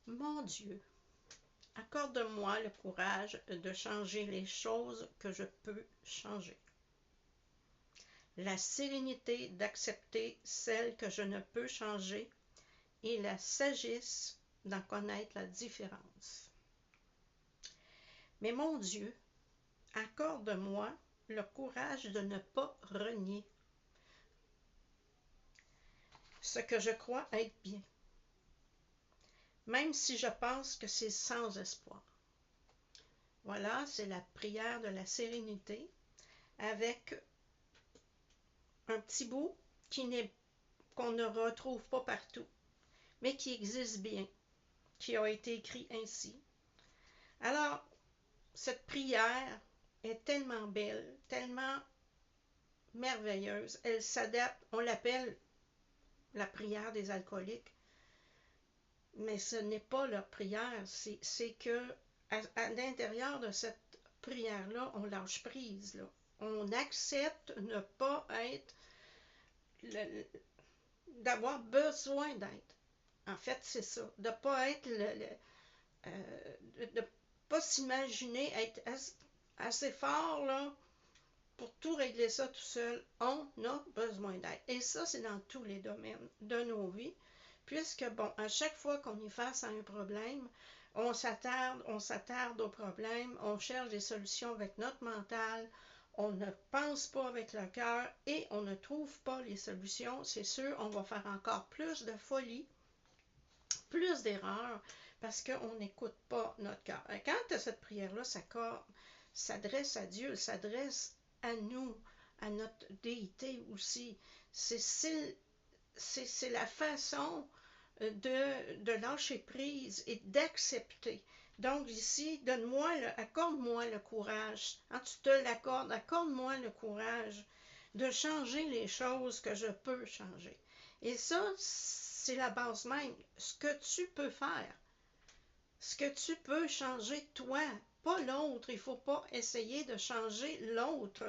Mon Dieu, accorde-moi le courage de changer les choses que je peux changer. La sérénité d'accepter celles que je ne peux changer et la sagesse d'en connaître la différence. Mais mon Dieu, accorde-moi le courage de ne pas renier ce que je crois être bien, même si je pense que c'est sans espoir. Voilà, c'est la prière de la sérénité avec un petit bout qu'on ne retrouve pas partout, mais qui existe bien, qui a été écrit ainsi. Alors, cette prière est tellement belle, tellement merveilleuse. Elle s'adapte, on l'appelle la prière des alcooliques, mais ce n'est pas leur prière, c'est que à l'intérieur de cette prière-là, on lâche prise, là. On accepte ne pas être, d'avoir besoin d'être. En fait, c'est ça, de ne pas être de ne pas s'imaginer être assez fort là, pour tout régler ça tout seul. On a besoin d'aide. Et ça, c'est dans tous les domaines de nos vies, puisque, bon, à chaque fois qu'on est face à un problème, on s'attarde au problème, on cherche des solutions avec notre mental, on ne pense pas avec le cœur et on ne trouve pas les solutions. C'est sûr, on va faire encore plus de folie, plus d'erreurs, parce qu'on n'écoute pas notre cœur. Quand cette prière-là s'adresse à Dieu, s'adresse à nous, à notre déité aussi, c'est la façon de lâcher prise et d'accepter. Donc ici, accorde-moi le courage. Quand tu te l'accordes, accorde-moi le courage de changer les choses que je peux changer. Et ça, c'est la base même. Ce que tu peux faire, ce que tu peux changer toi, pas l'autre. Il ne faut pas essayer de changer l'autre.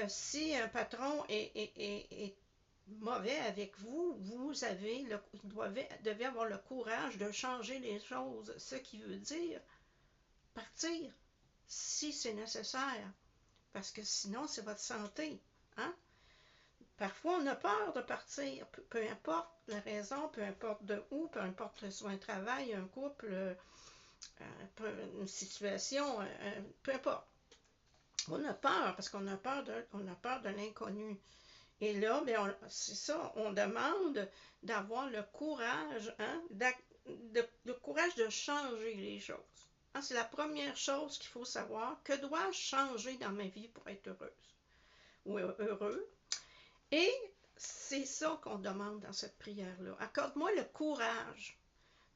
Si un patron est mauvais avec vous, vous devez avoir le courage de changer les choses, ce qui veut dire partir si c'est nécessaire, parce que sinon c'est votre santé. Hein? Parfois on a peur de partir, peu importe la raison, peu importe de où, peu importe le soit un travail, un couple, une situation, peu importe. On a peur parce qu'on a peur de l'inconnu. Et là, c'est ça, on demande d'avoir le courage, hein, le courage de changer les choses. Hein, c'est la première chose qu'il faut savoir. Que dois-je changer dans ma vie pour être heureuse ou heureux? Et c'est ça qu'on demande dans cette prière-là. Accorde-moi le courage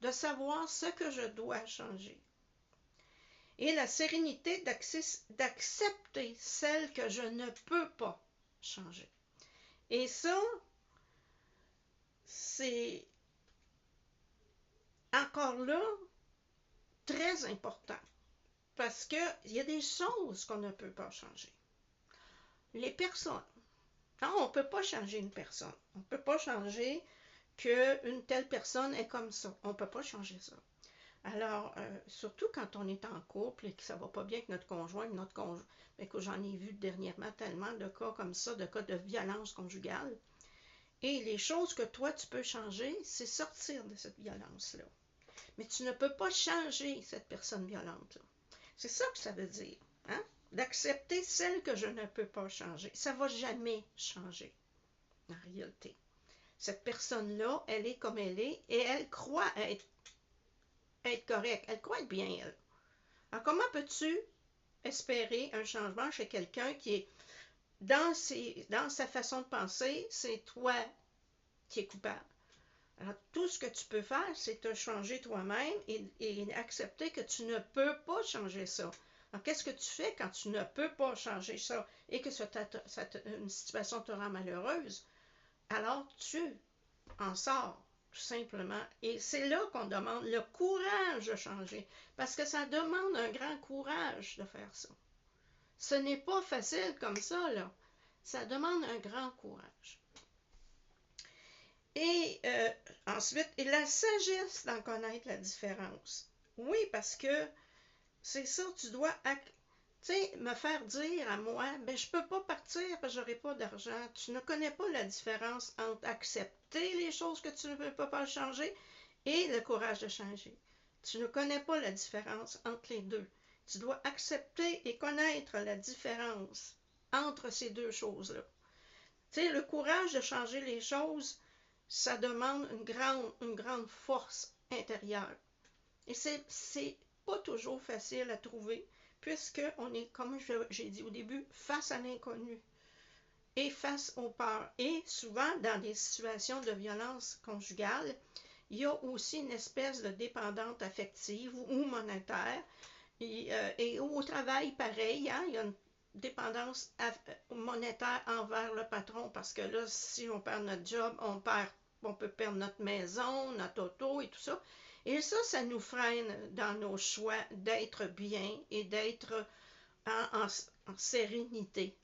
de savoir ce que je dois changer. Et la sérénité d'accepter celle que je ne peux pas changer. Et ça, c'est encore là très important parce qu'il y a des choses qu'on ne peut pas changer. Les personnes. Non, on ne peut pas changer une personne. On ne peut pas changer qu'une telle personne est comme ça. On ne peut pas changer ça. Alors, surtout quand on est en couple et que ça ne va pas bien avec notre conjoint, que j'en ai vu dernièrement tellement de cas comme ça, de cas de violence conjugale. Et les choses que toi, tu peux changer, c'est sortir de cette violence-là. Mais tu ne peux pas changer cette personne violente-là. C'est ça que ça veut dire. Hein? D'accepter celle que je ne peux pas changer. Ça ne va jamais changer, en réalité. Cette personne-là, elle est comme elle est et elle croit être correcte. Elle croit être bien, elle. Alors, comment peux-tu espérer un changement chez quelqu'un qui est dans sa façon de penser, c'est toi qui es coupable? Alors, tout ce que tu peux faire, c'est te changer toi-même et accepter que tu ne peux pas changer ça. Alors, qu'est-ce que tu fais quand tu ne peux pas changer ça et que une situation te rend malheureuse? Alors, tu en sors, tout simplement. Et c'est là qu'on demande le courage de changer, parce que ça demande un grand courage de faire ça. Ce n'est pas facile comme ça, là. Ça demande un grand courage. Et ensuite, et la sagesse d'en connaître la différence. Oui, parce que c'est ça, tu dois me faire dire à moi, ben je peux pas partir parce que j'aurai pas d'argent. Tu ne connais pas la différence entre accepter les choses que tu ne peux pas changer et le courage de changer. Tu ne connais pas la différence entre les deux. Tu dois accepter et connaître la différence entre ces deux choses-là. Tu sais, le courage de changer les choses, ça demande une grande force intérieure. Et c'est pas toujours facile à trouver, puisqu'on est, comme j'ai dit au début, face à l'inconnu et face aux peurs. Et souvent, dans des situations de violence conjugale, il y a aussi une espèce de dépendance affective ou monétaire. Et au travail, pareil, hein, il y a une dépendance monétaire envers le patron parce que là, si on perd notre job, on peut perdre notre maison, notre auto et tout ça. Et ça nous freine dans nos choix d'être bien et d'être en sérénité.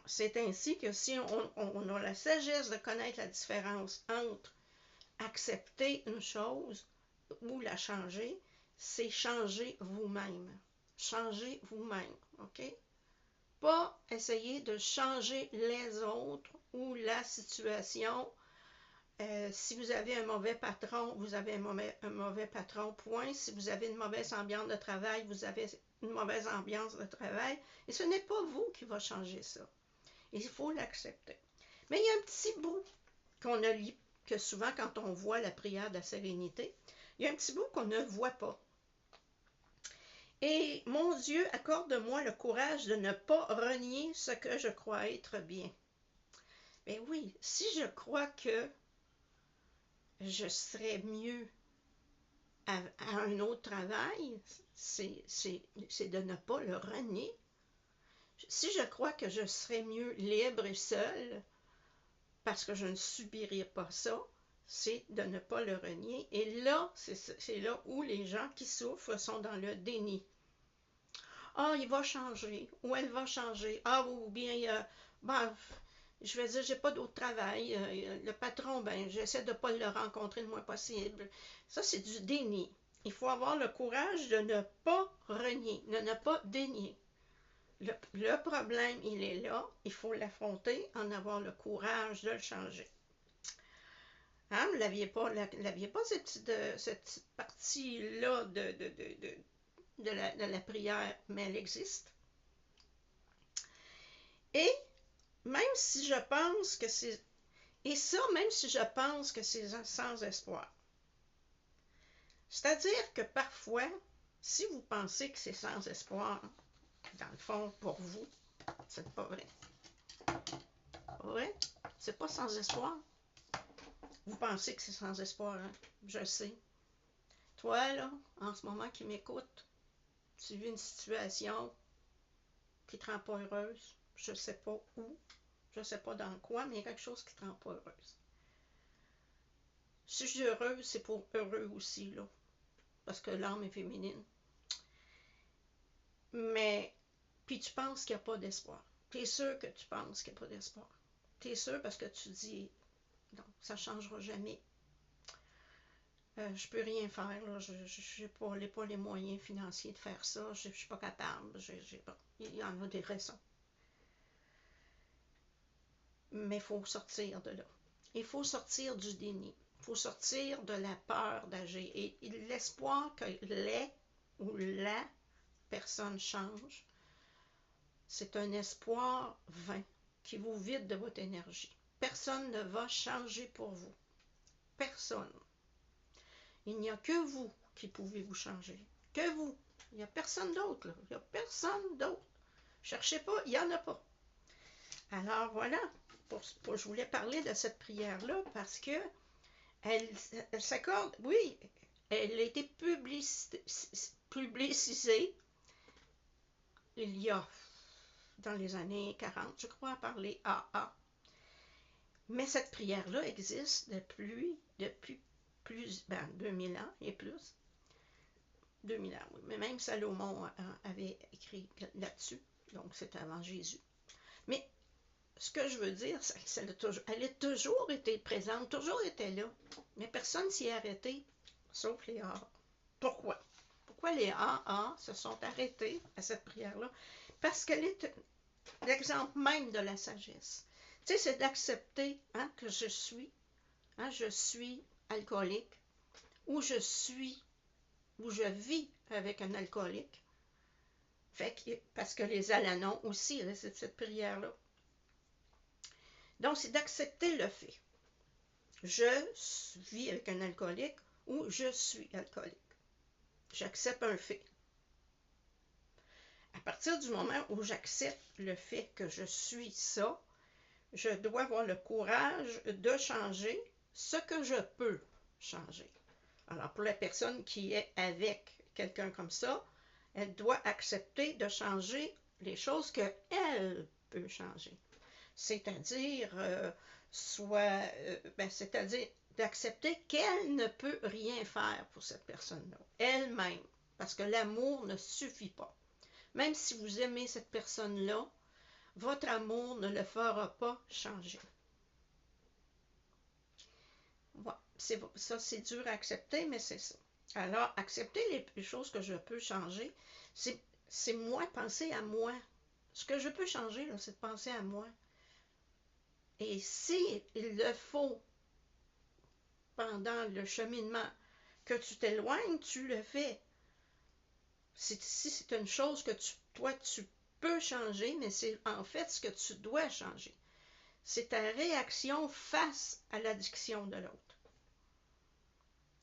C'est ainsi que si on a la sagesse de connaître la différence entre accepter une chose ou la changer, c'est changer vous-même. Changer vous-même, OK? Pas essayer de changer les autres ou la situation. Si vous avez un mauvais patron, vous avez un mauvais patron, point. Si vous avez une mauvaise ambiance de travail, vous avez une mauvaise ambiance de travail. Et ce n'est pas vous qui va changer ça. Il faut l'accepter. Mais il y a un petit bout qu'on a lu, que souvent quand on voit la prière de la sérénité, il y a un petit bout qu'on ne voit pas. Et mon Dieu, accorde-moi le courage de ne pas renier ce que je crois être bien. Mais oui, si je crois que je serais mieux à un autre travail, c'est de ne pas le renier. Si je crois que je serais mieux libre et seule, parce que je ne subirais pas ça, c'est de ne pas le renier. Et là, c'est là où les gens qui souffrent sont dans le déni. Ah, il va changer, ou elle va changer. Ah, ou bien, ben, je vais dire, j'ai pas d'autre travail. Le patron, ben, j'essaie de ne pas le rencontrer le moins possible. Ça, c'est du déni. Il faut avoir le courage de ne pas renier, de ne pas dénier. Le problème, il est là. Il faut l'affronter, en avoir le courage de le changer. Hein, vous l'aviez pas, cette petite partie-là de la prière, mais elle existe. Et même si je pense que c'est... Et ça, même si je pense que c'est sans espoir. C'est-à-dire que parfois, si vous pensez que c'est sans espoir, dans le fond, pour vous, c'est pas vrai. Pas vrai? C'est pas sans espoir. Vous pensez que c'est sans espoir, hein? Je sais. Toi, là, en ce moment qui m'écoute, tu vis une situation qui te rend pas heureuse. Je sais pas où, je sais pas dans quoi, mais il y a quelque chose qui te rend pas heureuse. Si je dis heureuse, c'est pour heureux aussi, là. Parce que l'âme est féminine. Mais, puis tu penses qu'il n'y a pas d'espoir. Tu es sûr que tu penses qu'il n'y a pas d'espoir. Tu es sûr parce que tu dis, non, ça ne changera jamais. Je peux rien faire, là. Je n'ai pas les moyens financiers de faire ça. Je ne suis pas capable. Il y en a des raisons. Mais il faut sortir de là. Il faut sortir du déni. Il faut sortir de la peur d'agir. Et l'espoir que les ou la personne change, c'est un espoir vain qui vous vide de votre énergie. Personne ne va changer pour vous. Personne. Il n'y a que vous qui pouvez vous changer. Que vous. Il n'y a personne d'autre. Il n'y a personne d'autre. Cherchez pas, il n'y en a pas. Alors voilà, je voulais parler de cette prière-là parce que elle s'accorde, oui, elle a été publicisée il y a, dans les années 40, je crois, par les AA. Mais cette prière-là existe depuis 2000 ans et plus. 2000 ans, oui. Mais même Salomon avait écrit là-dessus. Donc, c'est avant Jésus. Mais ce que je veux dire, c'est elle a toujours été présente, toujours été là. Mais personne s'y est arrêté, sauf les AA. Pourquoi? Pourquoi les AA se sont arrêtés à cette prière-là? Parce qu'elle est l'exemple même de la sagesse. Tu sais, c'est d'accepter que je suis alcoolique, ou je vis avec un alcoolique. Parce que les Alanons aussi, c'est cette prière-là. Donc, c'est d'accepter le fait. Je vis avec un alcoolique ou je suis alcoolique. J'accepte un fait. À partir du moment où j'accepte le fait que je suis ça, je dois avoir le courage de changer ce que je peux changer. Alors, pour la personne qui est avec quelqu'un comme ça, elle doit accepter de changer les choses qu'elle peut changer. C'est-à-dire, c'est-à-dire d'accepter qu'elle ne peut rien faire pour cette personne-là, elle-même, parce que l'amour ne suffit pas. Même si vous aimez cette personne-là, votre amour ne le fera pas changer. Voilà. Ça, c'est dur à accepter, mais c'est ça. Alors, accepter les choses que je peux changer, c'est moi, penser à moi. Ce que je peux changer, c'est de penser à moi. Et si il le faut, pendant le cheminement, que tu t'éloignes, tu le fais. Si c'est une chose que toi, tu peux changer, mais c'est en fait ce que tu dois changer. C'est ta réaction face à l'addiction de l'autre.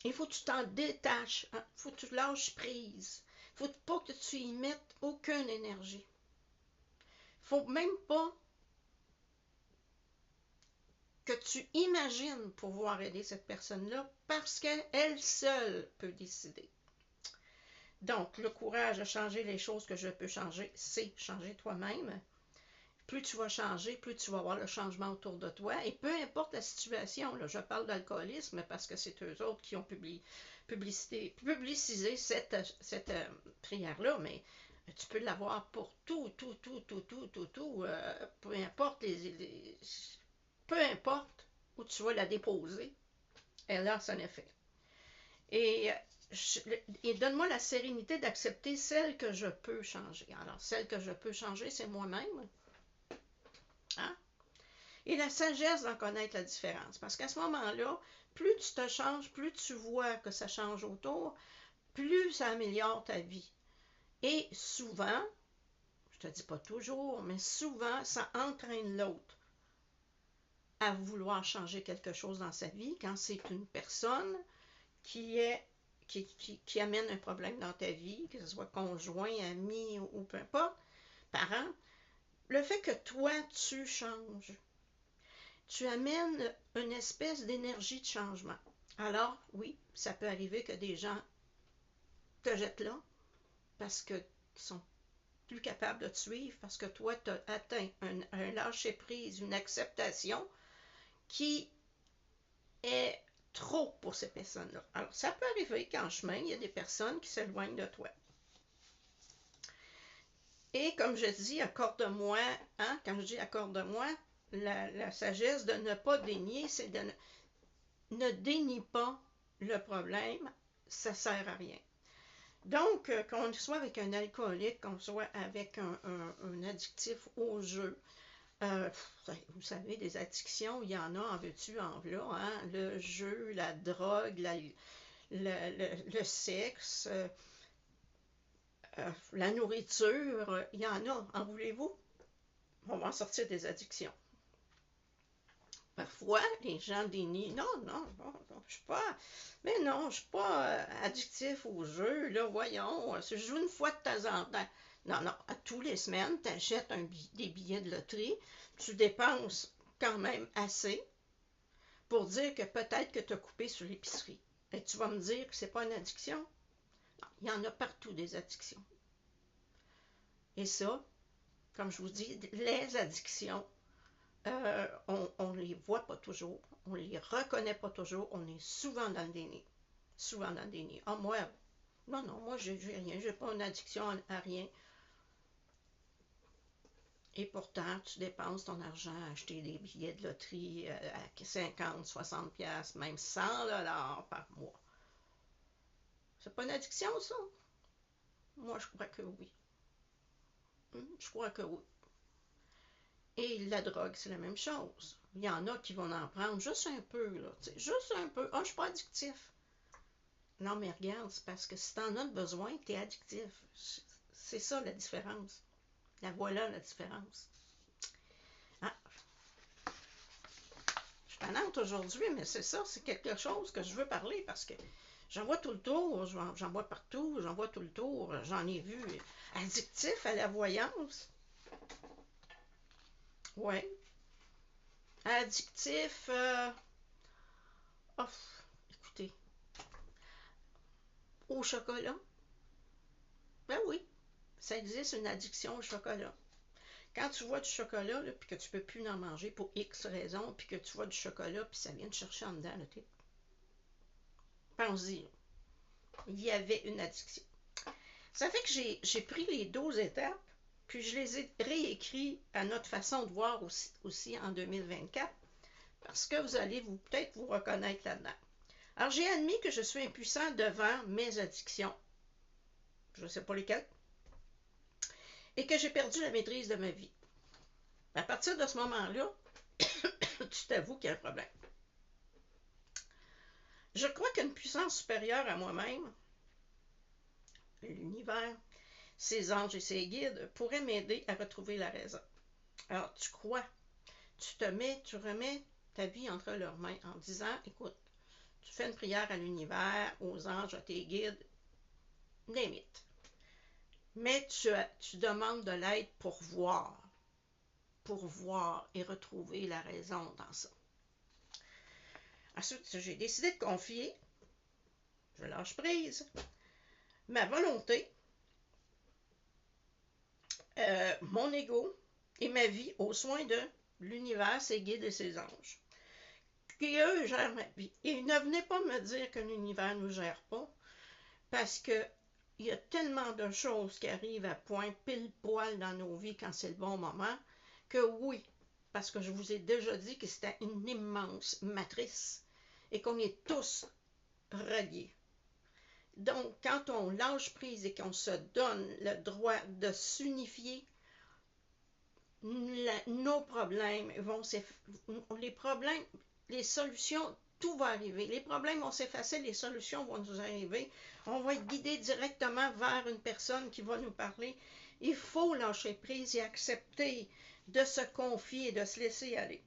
Il faut que tu t'en détaches, il faut que tu lâches prise. Il ne faut pas que tu y mettes aucune énergie. Il ne faut même pas que tu imagines pouvoir aider cette personne-là parce qu'elle seule peut décider. Donc, le courage de changer les choses que je peux changer, c'est changer toi-même. Plus tu vas changer, plus tu vas avoir le changement autour de toi. Et peu importe la situation, là, je parle d'alcoolisme parce que c'est eux autres qui ont publicisé cette prière-là, mais tu peux l'avoir pour tout, peu importe peu importe où tu vas la déposer, elle a son effet. Et donne-moi la sérénité d'accepter celle que je peux changer. Alors, celle que je peux changer, c'est moi-même. Hein? Et la sagesse d'en connaître la différence. Parce qu'à ce moment-là, plus tu te changes, plus tu vois que ça change autour, plus ça améliore ta vie. Et souvent, je te dis pas toujours, mais souvent, ça entraîne l'autre à vouloir changer quelque chose dans sa vie quand c'est une personne qui amène un problème dans ta vie, que ce soit conjoint, ami ou peu importe, parent. Le fait que toi, tu changes, tu amènes une espèce d'énergie de changement. Alors, oui, ça peut arriver que des gens te jettent là parce qu'ils sont plus capables de te suivre, parce que toi, tu as atteint un lâcher-prise, une acceptation qui est trop pour ces personnes-là. Alors, ça peut arriver qu'en chemin, il y a des personnes qui s'éloignent de toi. Et comme je dis, accorde-moi, quand je dis accorde-moi, la sagesse de ne pas dénier, c'est de ne dénie pas le problème, ça ne sert à rien. Donc, qu'on soit avec un alcoolique, qu'on soit avec un addictif au jeu, vous savez, des addictions, il y en a en veux-tu, en v'là, le jeu, la drogue, le sexe, la nourriture, il y en a, en voulez-vous? On va en sortir des addictions. Parfois, les gens dénient. Non, je suis pas. Mais non, je suis pas addictif au jeu, là, voyons. Je joue une fois de temps en temps. Non, à tous les semaines, tu achètes des billets de loterie, tu dépenses quand même assez pour dire que peut-être que tu as coupé sur l'épicerie. Et tu vas me dire que c'est pas une addiction? Non, il y en a partout des addictions. Et ça, comme je vous dis, les addictions, on ne les voit pas toujours, on ne les reconnaît pas toujours, on est souvent dans le déni. Souvent dans le déni. Ah, moi, non, moi, j'ai rien, j'ai pas une addiction à rien. Et pourtant, tu dépenses ton argent à acheter des billets de loterie à 50, 60 pièces, même 100 $ par mois. C'est pas une addiction, ça? Moi, je crois que oui. Je crois que oui. Et la drogue, c'est la même chose. Il y en a qui vont en prendre juste un peu, là. Juste un peu. Ah, je suis pas addictif. Non, mais regarde, c'est parce que si t'en as besoin, t'es addictif. C'est ça la différence. La voilà la différence. Ah, je suis tannante aujourd'hui, mais c'est ça, c'est quelque chose que je veux parler parce que j'en vois tout le tour, j'en vois partout, j'en vois tout le tour, j'en ai vu. Addictif à la voyance. Ouais. Addictif, oh, écoutez, au chocolat. Ben oui, ça existe une addiction au chocolat. Quand tu vois du chocolat, là, puis que tu peux plus en manger pour X raisons, puis que tu vois du chocolat, puis ça vient te chercher en dedans, là, pense-y, il y avait une addiction. Ça fait que j'ai pris les 12 étapes, puis je les ai réécrits à notre façon de voir aussi en 2024, parce que vous allez peut-être vous reconnaître là-dedans. Alors, j'ai admis que je suis impuissant devant mes addictions, je ne sais pas lesquelles, et que j'ai perdu la maîtrise de ma vie. À partir de ce moment-là, tu t'avoues qu'il y a un problème. Je crois qu'une puissance supérieure à moi-même, l'univers, ses anges et ses guides, pourraient m'aider à retrouver la raison. Alors, tu crois, tu remets ta vie entre leurs mains en disant, écoute, tu fais une prière à l'univers, aux anges, à tes guides, name it. Mais tu demandes de l'aide pour voir et retrouver la raison dans ça. Ensuite, j'ai décidé de confier, je lâche prise, ma volonté, mon ego et ma vie aux soins de l'univers, ses guides et ses anges. Qui, eux, gèrent ma vie. Et ne venez pas me dire que l'univers ne nous gère pas, parce que il y a tellement de choses qui arrivent à point pile poil dans nos vies quand c'est le bon moment, que oui, parce que je vous ai déjà dit que c'était une immense matrice et qu'on est tous reliés. Donc, quand on lâche prise et qu'on se donne le droit de s'unifier, nos problèmes vont les solutions, tout va arriver. Les problèmes vont s'effacer, les solutions vont nous arriver. On va être guidé directement vers une personne qui va nous parler. Il faut lâcher prise et accepter de se confier, de se laisser aller.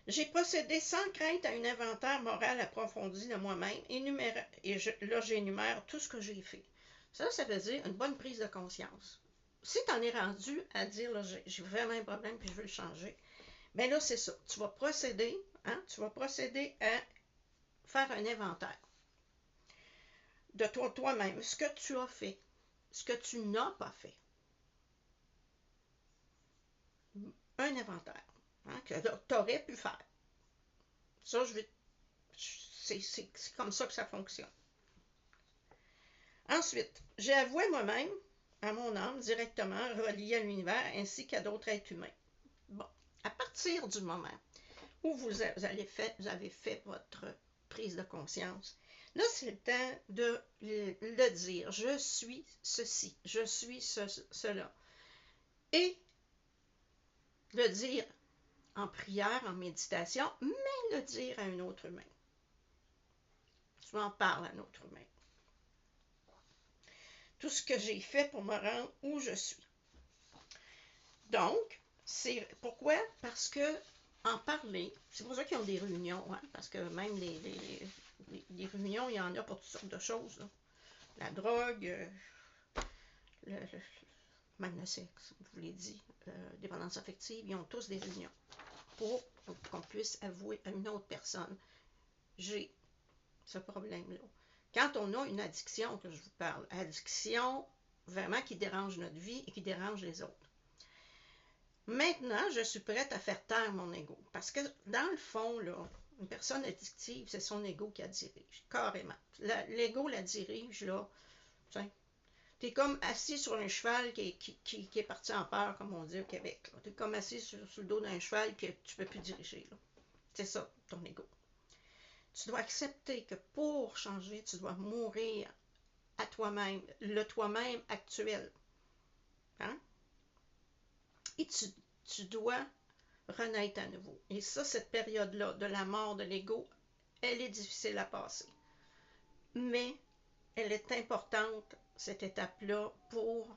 J'ai procédé sans crainte à un inventaire moral approfondi de moi-même et là j'énumère tout ce que j'ai fait. Ça veut dire une bonne prise de conscience. Si tu en es rendu à dire là, j'ai vraiment un problème puis je veux le changer, bien là c'est ça. Tu vas procéder à faire un inventaire de toi-même, ce que tu as fait, ce que tu n'as pas fait. Un inventaire que tu aurais pu faire. Ça, c'est comme ça que ça fonctionne. Ensuite, j'ai avoué moi-même, à mon âme, directement relié à l'univers ainsi qu'à d'autres êtres humains. Bon, à partir du moment où vous avez fait votre prise de conscience, là, c'est le temps de le dire. Je suis ceci, je suis cela. Et le dire en prière, en méditation, mais le dire à un autre humain. Tu en parles à un autre humain. Tout ce que j'ai fait pour me rendre où je suis. Donc, c'est pourquoi? Parce que en parler, c'est pour ça qu'ils ont des réunions, hein, parce que même les réunions, il y en a pour toutes sortes de choses. Là. La drogue, même le sexe, je vous l'ai dit, dépendance affective, ils ont tous des réunions pour qu'on puisse avouer à une autre personne, j'ai ce problème-là. Quand on a une addiction, que je vous parle, addiction vraiment qui dérange notre vie et qui dérange les autres. Maintenant, je suis prête à faire taire mon ego. Parce que, dans le fond, là, une personne addictive, c'est son ego qui la dirige, carrément. L'ego la dirige, là. Tu Tu es comme assis sur un cheval qui est parti en peur, comme on dit au Québec. Tu es comme assis sur le dos d'un cheval que tu ne peux plus diriger. C'est ça, ton ego. Tu dois accepter que pour changer, tu dois mourir à toi-même, le toi-même actuel. Hein? Et tu dois renaître à nouveau. Et ça, cette période-là de la mort de l'ego, elle est difficile à passer. Mais elle est importante, cette étape-là, pour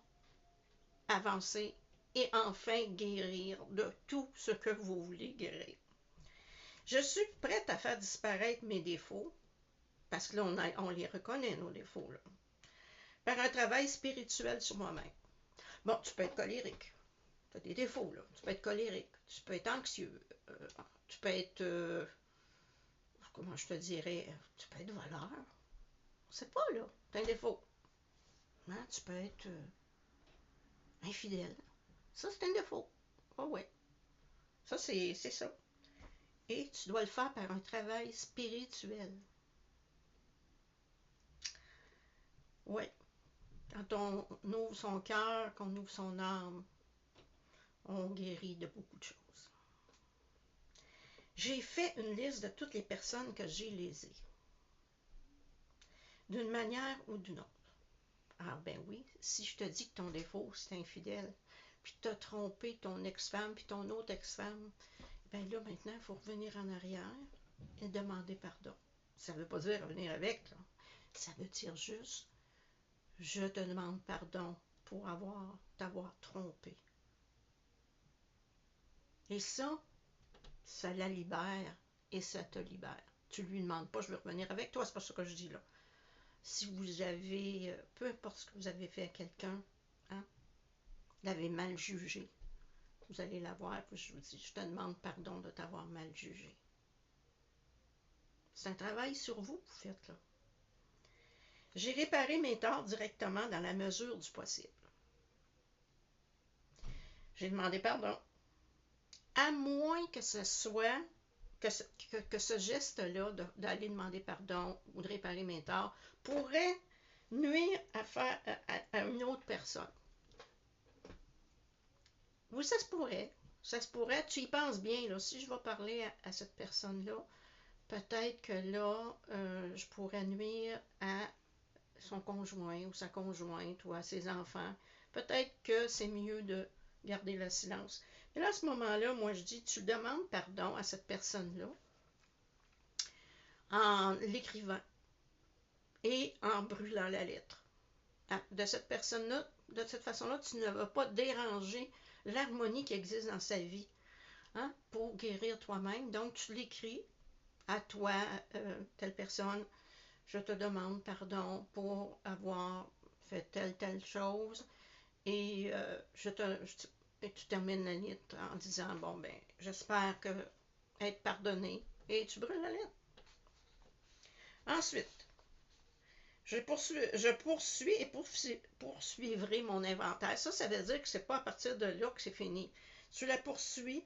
avancer et enfin guérir de tout ce que vous voulez guérir. Je suis prête à faire disparaître mes défauts, parce que là, on les reconnaît, nos défauts, là, par un travail spirituel sur moi-même. Bon, tu peux être colérique. Tu as des défauts, là. Tu peux être colérique. Tu peux être anxieux. Tu peux être... comment je te dirais? Tu peux être voleur. On sait pas, là. Tu as un défaut. Hein? Tu peux être infidèle. Ça, c'est un défaut. Oh, ouais. Ça, c'est ça. Et tu dois le faire par un travail spirituel. Oui. Quand on ouvre son cœur, qu'on ouvre son âme, on guérit de beaucoup de choses. J'ai fait une liste de toutes les personnes que j'ai lésées, d'une manière ou d'une autre. Ah ben oui, si je te dis que ton défaut, c'est infidèle, puis tu as trompé ton ex-femme, puis ton autre ex-femme, ben là, maintenant, il faut revenir en arrière et demander pardon. Ça ne veut pas dire revenir avec, là. Ça veut dire juste, je te demande pardon pour t'avoir trompé. Et ça la libère et ça te libère. Tu ne lui demandes pas, je veux revenir avec toi, c'est pas ce que je dis là. Si vous avez, peu importe ce que vous avez fait à quelqu'un, hein, l'avez mal jugé, vous allez la voir, puis je vous dis, je te demande pardon de t'avoir mal jugé. C'est un travail sur vous que vous faites là. J'ai réparé mes torts directement dans la mesure du possible. J'ai demandé pardon. À moins que ce soit, que ce geste-là d'aller demander pardon ou de réparer mes torts pourrait nuire à une autre personne. Oui, ça se pourrait. Ça se pourrait. Tu y penses bien, là. Si je vais parler à cette personne-là, peut-être que là, je pourrais nuire à son conjoint ou sa conjointe ou à ses enfants. Peut-être que c'est mieux de garder le silence. Mais là, à ce moment-là, moi, je dis, tu demandes pardon à cette personne-là en l'écrivant et en brûlant la lettre. De cette personne-là, de cette façon-là, tu ne vas pas déranger l'harmonie qui existe dans sa vie, hein, pour guérir toi-même. Donc, tu l'écris à toi, telle personne, je te demande pardon pour avoir fait telle chose, et tu termines la lettre en disant, bon, ben, j'espère être pardonné, et tu brûles la lettre. Ensuite, je poursuis et poursuivrai mon inventaire. Ça veut dire que c'est pas à partir de là que c'est fini. Tu la poursuis,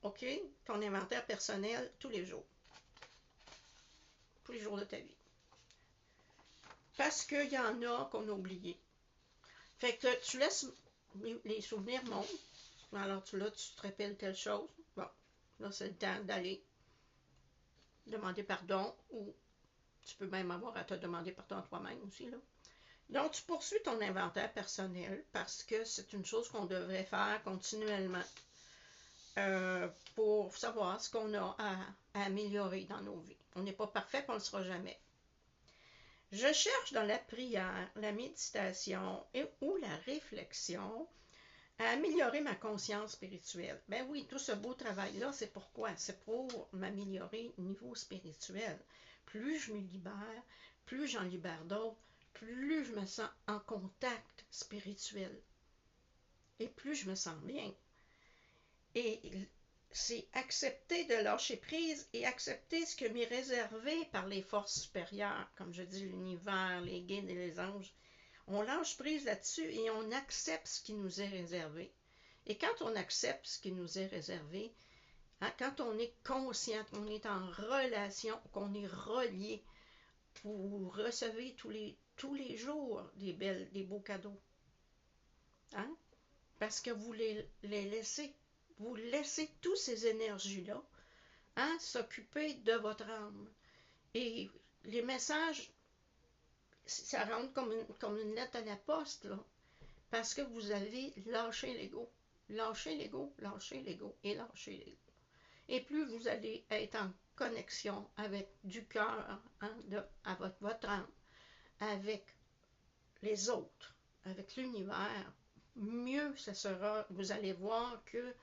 OK, ton inventaire personnel tous les jours de ta vie. Parce qu'il y en a qu'on a oublié. Fait que tu laisses les souvenirs montent. Alors tu te rappelles telle chose. Bon, là c'est le temps d'aller demander pardon, ou tu peux même avoir à te demander pardon à toi-même aussi, là. Donc, tu poursuis ton inventaire personnel parce que c'est une chose qu'on devrait faire continuellement pour savoir ce qu'on a à améliorer dans nos vies. On n'est pas parfait, on ne le sera jamais. Je cherche dans la prière, la méditation ou la réflexion à améliorer ma conscience spirituelle. Ben oui, tout ce beau travail-là, c'est pourquoi? C'est pour m'améliorer au niveau spirituel. Plus je me libère, plus j'en libère d'autres, plus je me sens en contact spirituel. Et plus je me sens bien. Et c'est accepter de lâcher prise et accepter ce qui m'est réservé par les forces supérieures, comme je dis, l'univers, les guides et les anges. On lâche prise là-dessus et on accepte ce qui nous est réservé. Et quand on accepte ce qui nous est réservé, hein, quand on est conscient, qu'on est en relation, qu'on est relié, vous recevez tous les jours des beaux cadeaux. Hein? Parce que les laissez, vous laissez toutes ces énergies-là, hein, s'occuper de votre âme. Et les messages, ça rentre comme une lettre à la poste, là, parce que vous avez lâché l'ego. Lâchez l'ego, lâchez l'ego et lâchez l'ego. Et plus vous allez être en connexion avec du cœur, hein, avec votre âme, avec les autres, avec l'univers, mieux ce sera. Vous allez voir que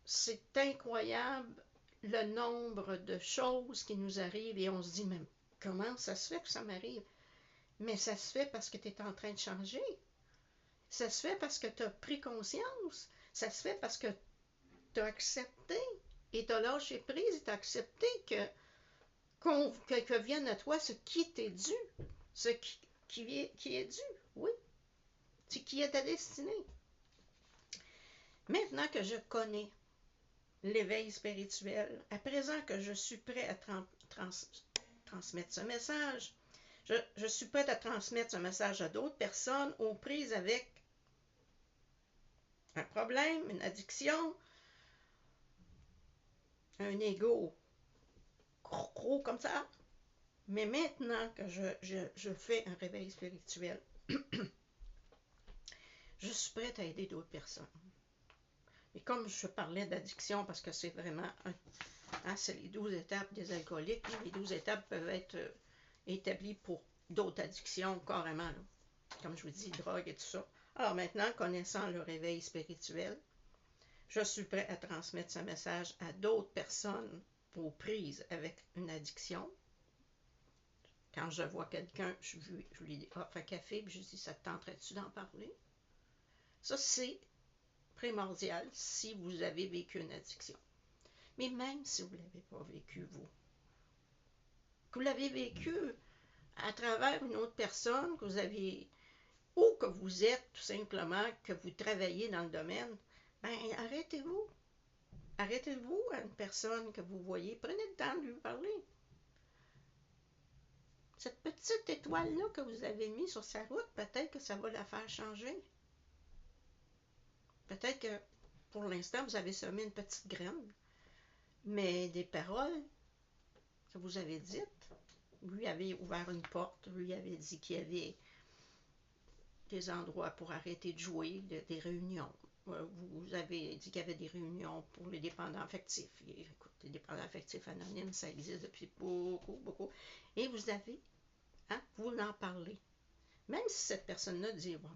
c'est incroyable le nombre de choses qui nous arrivent et on se dit, mais comment ça se fait que ça m'arrive? Mais ça se fait parce que tu es en train de changer. Ça se fait parce que tu as pris conscience. Ça se fait parce que tu as accepté et tu as lâché prise et tu as accepté que vienne à toi ce qui t'est dû, ce qui est dû, oui, ce qui est ta destinée. Maintenant que je connais l'éveil spirituel, à présent que je suis prêt à transmettre ce message, je suis prête à transmettre ce message à d'autres personnes aux prises avec un problème, une addiction, un ego gros comme ça. Mais maintenant que je fais un réveil spirituel, je suis prête à aider d'autres personnes. Et comme je parlais d'addiction, parce que c'est vraiment, c'est les 12 étapes des alcooliques, les 12 étapes peuvent être établies pour d'autres addictions carrément, là. Comme je vous dis, drogue et tout ça. Alors maintenant, connaissant le réveil spirituel, je suis prêt à transmettre ce message à d'autres personnes aux prises avec une addiction. Quand je vois quelqu'un, je lui offre un café, puis je dis, ça te tenterait-tu d'en parler? Ça, c'est primordial si vous avez vécu une addiction. Mais même si vous ne l'avez pas vécu, que vous l'avez vécu à travers une autre personne, que vous avez, ou que vous êtes tout simplement, que vous travaillez dans le domaine, ben arrêtez-vous. Arrêtez-vous à une personne que vous voyez, prenez le temps de lui parler. Cette petite étoile-là que vous avez mise sur sa route, peut-être que ça va la faire changer. Peut-être que pour l'instant, vous avez semé une petite graine, mais des paroles que vous avez dites, vous lui avez ouvert une porte, vous lui avez dit qu'il y avait des endroits pour arrêter de jouer, des réunions. Vous avez dit qu'il y avait des réunions pour les dépendants affectifs. Et, écoute, les dépendants affectifs anonymes, ça existe depuis beaucoup. Et vous avez, vous en parlez. Même si cette personne-là dit, bon,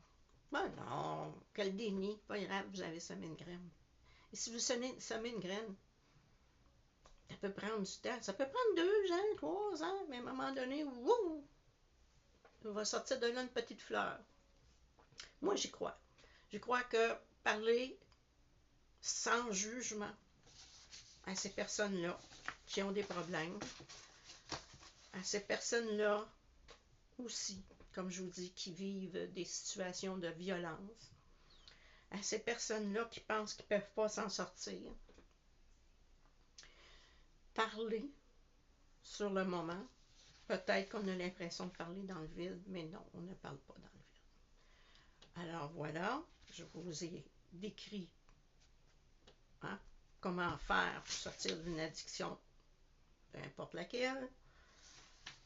non, quel déni, pas grave, vous avez semé une graine. Et si vous semez une graine, ça peut prendre du temps. Ça peut prendre 2 ans, 3 ans, mais à un moment donné, wow, il va sortir de là une petite fleur. Moi, j'y crois. Je crois que parler sans jugement à ces personnes-là qui ont des problèmes, à ces personnes-là aussi, comme je vous dis, qui vivent des situations de violence, à ces personnes-là qui pensent qu'ils ne peuvent pas s'en sortir, parler sur le moment. Peut-être qu'on a l'impression de parler dans le vide, mais non, on ne parle pas dans le vide. Alors voilà, je vous ai décrit comment faire pour sortir d'une addiction, peu importe laquelle.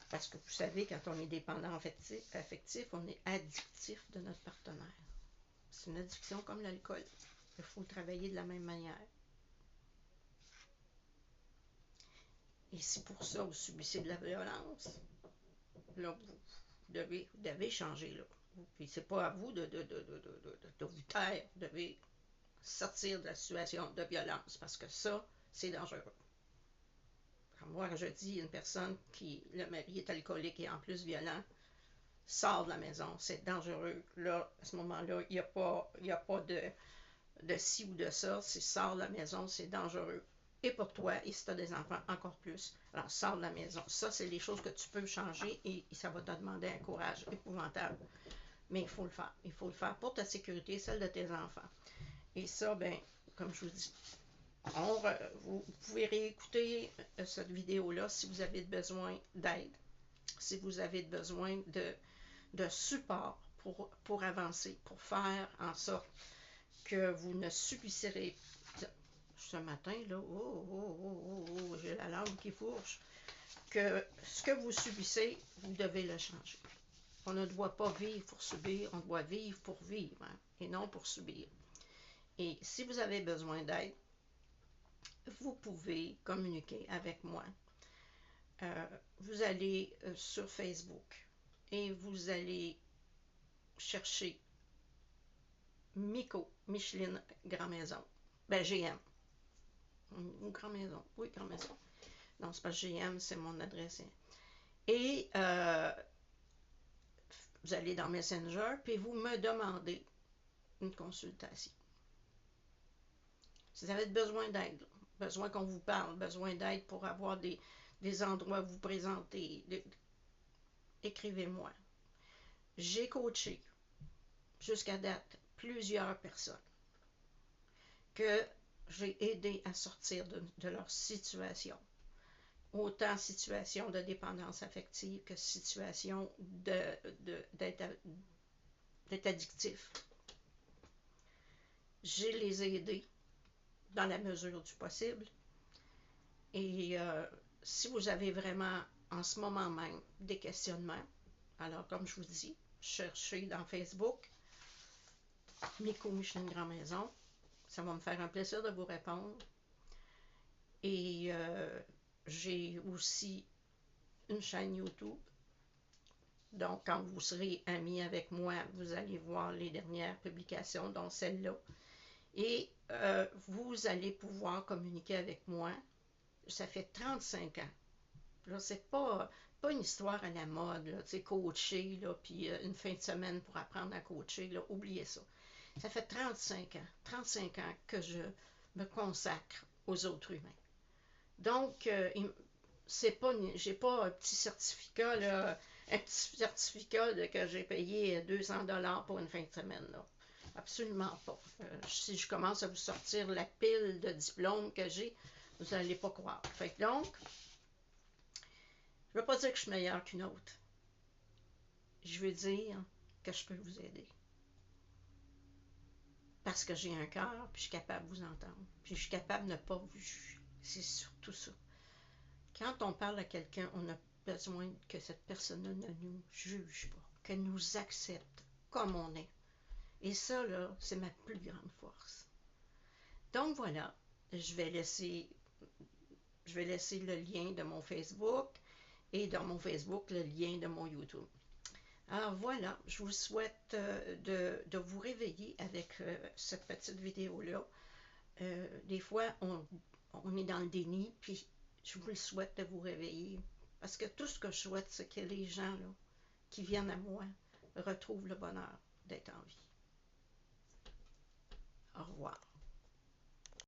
Parce que vous savez, quand on est dépendant affectif, on est addictif de notre partenaire. C'est une addiction comme l'alcool. Il faut travailler de la même manière. Et si pour ça vous subissez de la violence, là, vous devez changer. Là. Puis c'est pas à vous de vous taire. Vous devez sortir de la situation de violence parce que ça, c'est dangereux. Quand moi, je dis à une personne qui, le mari est alcoolique et en plus violent, sort de la maison, c'est dangereux. Là, à ce moment-là, il n'y a pas de ci ou de ça. Si sort de la maison, c'est dangereux. Et pour toi, et si tu as des enfants, encore plus. Alors, sors de la maison. Ça, c'est les choses que tu peux changer et ça va te demander un courage épouvantable. Mais il faut le faire. Il faut le faire pour ta sécurité, celle de tes enfants. Et ça, ben, comme je vous dis, vous pouvez réécouter cette vidéo-là si vous avez besoin d'aide. si vous avez besoin de support pour avancer, pour faire en sorte que vous ne subisserez ce matin, là, j'ai la langue qui fourche, que ce que vous subissez, vous devez le changer. On ne doit pas vivre pour subir, on doit vivre pour vivre, hein, et non pour subir. Et si vous avez besoin d'aide, vous pouvez communiquer avec moi. Vous allez sur Facebook et vous allez chercher Miko, Micheline Grand Maison. Ben, GM. Ou Grand Maison. Oui, Grand Maison. Non, c'est pas GM, c'est mon adresse. Et vous allez dans Messenger, puis vous me demandez une consultation. Si vous avez besoin d'aide, besoin qu'on vous parle, besoin d'aide pour avoir des endroits où vous présenter, écrivez-moi. J'ai coaché jusqu'à date plusieurs personnes que j'ai aidé à sortir de leur situation. Autant situation de dépendance affective que situation d'être addictif. Je les ai aidés dans la mesure du possible. Et si vous avez vraiment en ce moment même des questionnements, alors comme je vous dis, cherchez dans Facebook Miko Micheline Grand Maison. Ça va me faire un plaisir de vous répondre. Et j'ai aussi une chaîne YouTube. Donc, quand vous serez amis avec moi, vous allez voir les dernières publications, dont celle-là. Et vous allez pouvoir communiquer avec moi. Ça fait 35 ans. Là, c'est pas une histoire à la mode, là, tu sais, coacher, là, puis une fin de semaine pour apprendre à coacher, là, oubliez ça. Ça fait 35 ans que je me consacre aux autres humains. Donc, j'ai pas un petit certificat, là, que j'ai payé 200$ pour une fin de semaine, là. Absolument pas. Si je commence à vous sortir la pile de diplômes que j'ai, vous n'allez pas croire. Fait que donc, je ne veux pas dire que je suis meilleure qu'une autre. Je veux dire que je peux vous aider. Parce que j'ai un cœur, puis je suis capable de vous entendre. Puis je suis capable de ne pas vous juger. C'est surtout ça. Quand on parle à quelqu'un, on a besoin que cette personne-là ne nous juge pas, qu'elle nous accepte comme on est. Et ça, là, c'est ma plus grande force. Donc voilà, je vais laisser le lien de mon Facebook et dans mon Facebook, le lien de mon YouTube. Alors voilà, je vous souhaite de vous réveiller avec cette petite vidéo-là. Des fois, on est dans le déni, puis je vous le souhaite de vous réveiller. Parce que tout ce que je souhaite, c'est que les gens là, qui viennent à moi retrouvent le bonheur d'être en vie. Au revoir.